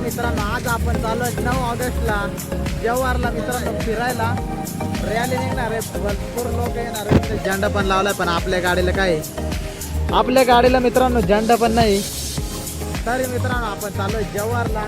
मित्रांनो आज आपण चालू आहे 9 ऑगस्टला जव्हारला मित्रांनो फिरायला. रॅली निघणार आहे, भरपूर लोक येणार आहे. झेंडा पण लावलाय, पण आपल्या गाडीला काय, आपल्या गाडीला मित्रांनो झेंडा पण नाही. तरी मित्रांनो आपण चालू आहे जव्हारला.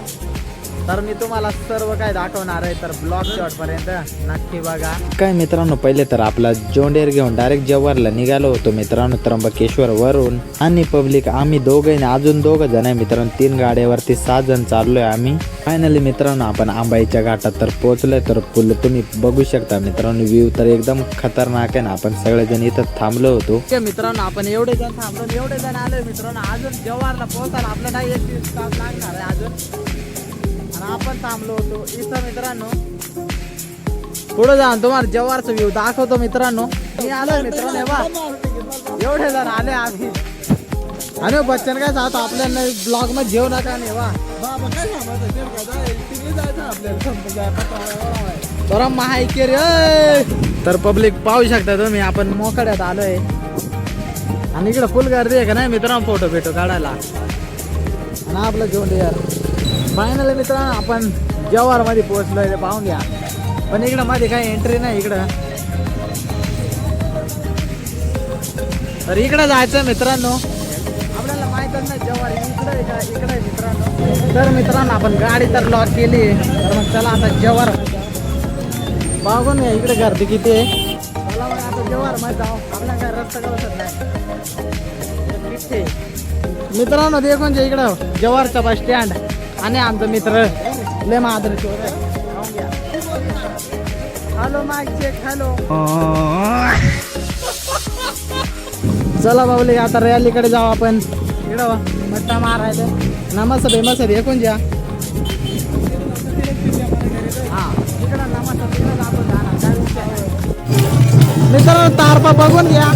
तर मी तुम्हाला सर्व काय दाखवणार आहे, तर ब्लॉग शेवटपर्यंत नक्की बघा. काय मित्रांनो, पहिले तर आपला जोंडेर घेऊन डायरेक्ट जव्हारला निघालो होतो मित्रांनो, त्र्यंबकेश्वर वरून. आणि पब्लिक आम्ही दोघे अजून 2 जण आहे मित्रांनो. 3 गाड्यावरती 6 जण चाललोय आम्ही. फायनली मित्रांनो आपण आंबाईच्या घाटात तर पोहोचलोय. तर पुल तुम्ही बघू शकता मित्रांनो, व्ह्यू तर एकदम खतरनाक आहे ना. आपण सगळेजण इथं थांबलो होतो मित्रांनो. आपण एवढे जण थांबलो, एवढे जण आलोय मित्रांनो. अजून जव्हारला पोहोचायला आपल्याला 1 तास लागणार आहे अजून. आणि आपण थांबलो होतो इथं मित्रांनो. पुढे जाऊन तुम्हाला जव्हारचा व्ह्यू दाखवतो मित्रांनो. मी आलोय मित्रांनो, एवढे जण आले आम्ही. आणि बच्चन काय सांगतो आपल्याला ब्लॉग मध्ये जेव नका नाही वा बरं माहिती रे. तर पब्लिक पाहू शकता तुम्ही, आपण मोकड्यात आलोय. आणि इकडे फुल गर्दी आहे का नाही मित्रांनो फोटो बिटो काढायला. आणि आपलं घेऊन यार फायनली मित्रांनो आपण जव्हार मध्ये पोहोचलोय, पाहून घ्या. पण इकडं मध्ये काही एंट्री नाही इकडं. तर इकडं जायचं मित्रांनो, आपल्याला माहितच नाही जव्हार इकडे आहे मित्रांनो. तर मित्रांनो आपण गाडी तर लॉक केली. तर मग चला आता जव्हार बघून घ्या इकडे गर्दी किती आहे. चला मग आता जव्हार मध्ये जाऊ. आपल्याला काय रस्ता कळत नाही मित्रांनो. देखून जे इकडं जव्हारचा बस स्टँड आणि आमचा मित्र लय Madhuri. Hello mike check, hello. चला बाबले आता रॅलीकडे जाऊ आपण. इकडं मट्टा मारायचं. नमस्ते फेमस आहे एकूण ज्या. हा इकडं नमस्ते आपण मित्रांनो. तारपा बघून घ्या,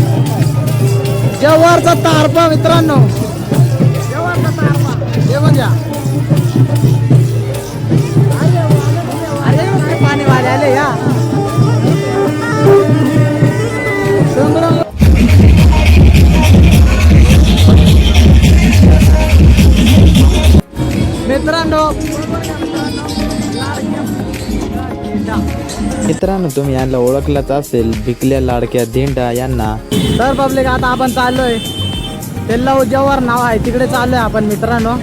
जव्हारचा तारपा मित्रांनो. जव्हारचा तारपा बघून घ्या. पाणी वाले आले या मित्रांनो. तुम्ही यांना ओळखलाच असेल, भिकल्या लाडक्या दिंडा यांना. तर पब्लिक आता आपण चाललोय तेल्ला जव्हार नाव आहे तिकडे चाललोय आपण मित्रांनो.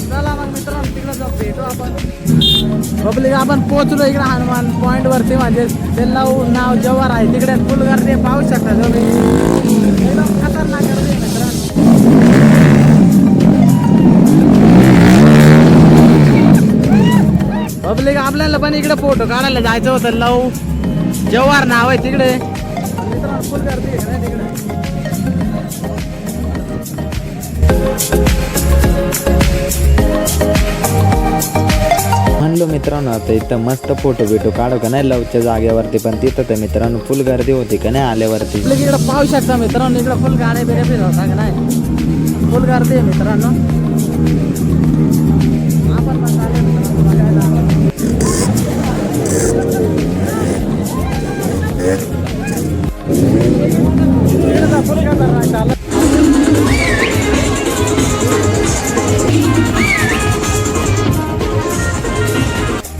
चला मग मित्रांनो तिकडे जाऊ, भेटू आपण. पब्लिक आपण पोहोचलो इकडे हनुमान पॉइंट वरती. म्हणजे तेल्ला नाव जव्हार आहे तिकडे फुल गर्दी पाहू शकता तुम्ही. एकदम खतरनाक गर्दी मित्रांनो. पब्लिक आपल्याला पण इकडे फोटो काढायला जायचं होतं. लव जव्हार नाव आहे तिकडे मित्रांनो. फुल गर्दी आहे तिकडे. म्हणलो मित्रांनो आता इथं मस्त फोटो बिटो काढू का नाही लवच्या जागेवरती. पण तिथं तर मित्रांनो फुल गर्दी होती का नाही आल्यावरती. इकडे पाहू शकता मित्रांनो, इकडे फुल गाणे बिरे फिर होता का नाही. फुल गर्दी आहे मित्रांनो. आपण पण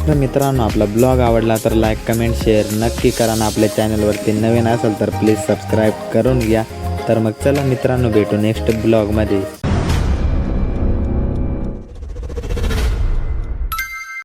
तर मित्रांनो आपला ब्लॉग आवडला तर लाईक कमेंट शेअर नक्की करा. ना आपल्या चॅनलवरती नवीन असेल तर प्लीज सबस्क्राईब करून घ्या. तर मग चला मित्रांनो भेटू नेक्स्ट ब्लॉगमध्ये.